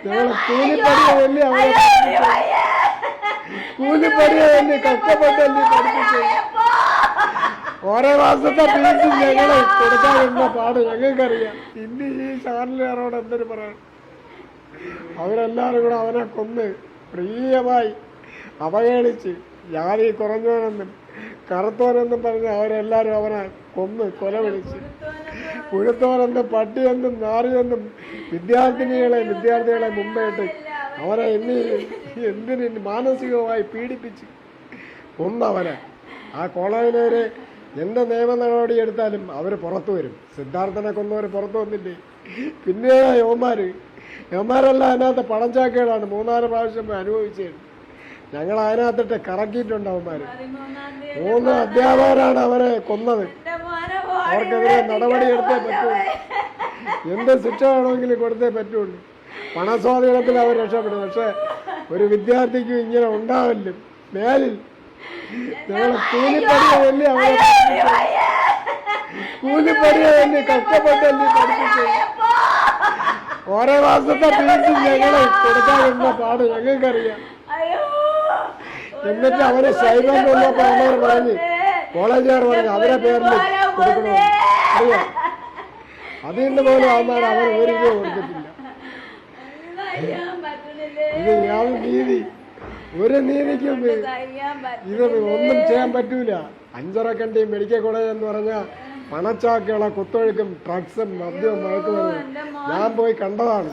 ഞങ്ങള് കൂലിപ്പണിയല്ലേ അവരെ കൂലിപ്പണിയല്ലേ കഷ്ടപ്പെട്ടല്ലേ പഠിപ്പിച്ചത്. ഓരോ മാസത്തെ ഫീസ് ഞങ്ങള് കൊടുക്കാനുള്ള പാട് ഞങ്ങൾക്കറിയാം. ഇനി ഈ ചാനലുകാരോട് എന്തൊരു പറയാം. അവരെല്ലാവരും കൂടെ അവനെ കൊന്ന് പ്രിയമായി അവഹേളിച്ച് ജാതി കുറഞ്ഞവനെന്നും കറുത്തവനെന്നും പറഞ്ഞ് അവരെല്ലാവരും അവനെ കൊന്ന് കൊല വിളിച്ച് പുഴുത്തവനെന്നും പട്ടിയെന്നും നാറിയെന്നും വിദ്യാർത്ഥികളെ മുമ്പിട്ട് അവരെ എന്തിന് മാനസികമായി പീഡിപ്പിച്ച് കൊന്നവരെ. ആ കോളേജിലേര് എന്ത് നിയമ നടപടി എടുത്താലും അവർ പുറത്തു വരും. സിദ്ധാർത്ഥനെ കൊന്നവർ പുറത്തു വന്നില്ലേ. പിന്നെ യവന്മാരെല്ലാം അതിനകത്ത് പണച്ചാക്കുകളാണ്. 3-4 പ്രാവശ്യം അനുഭവിച്ചത്. ഞങ്ങൾ അതിനകത്തിട്ട് കറക്കിയിട്ടുണ്ട്. അവന്മാർ 3 അധ്യാപകരാണ് അവരെ കൊന്നത്. അവർക്കെതിരെ നടപടി എടുത്തേ പറ്റുള്ളൂ. എന്ത് ശിക്ഷ വേണമെങ്കിലും കൊടുത്തേ പറ്റുള്ളൂ. പണസ്വാധീനത്തിൽ അവർ രക്ഷപ്പെടും. പക്ഷെ ഒരു വിദ്യാർത്ഥിക്കും ഇങ്ങനെ ഉണ്ടാവില്ല മേലിൽ. ഞങ്ങളെ കൂലിപ്പണിയല്ലേ അവരെ കൂലിപ്പണിയല്ലേ കഷ്ടപ്പെട്ടല്ലേ പഠിപ്പിച്ചത്. ഓരോ മാസത്തെ ഫീസ് ഞങ്ങള് കൊടുക്കാനുള്ള പാട് ഞങ്ങൾക്കറിയാം. എന്നിട്ട് അവര് സൈബർ വന്നപ്പോ അവന്മാർ പറഞ്ഞ് കോളേജുകാർ പറഞ്ഞു അവരെ പേരിൽ കൊടുക്കണമെന്ന് അറിയാം. അതിന്റെ പോലും അവന്മാർ അവർ ഒരു രൂപ കൊടുക്കത്തില്ല. ഇത് യാതൊരു നീതി, ഒരു നീതിക്കും ഇത് ഒന്നും ചെയ്യാൻ പറ്റൂല. അഞ്ചരക്കണ്ടിയും മെഡിക്കൽ കോളേജ് എന്ന് പറഞ്ഞാൽ പണച്ചാക്കുകളെ കുത്തൊഴുക്കും ഡ്രഗ്സും മദ്യവും മയക്കുമരുന്നും ഞാൻ പോയി കണ്ടതാണ്.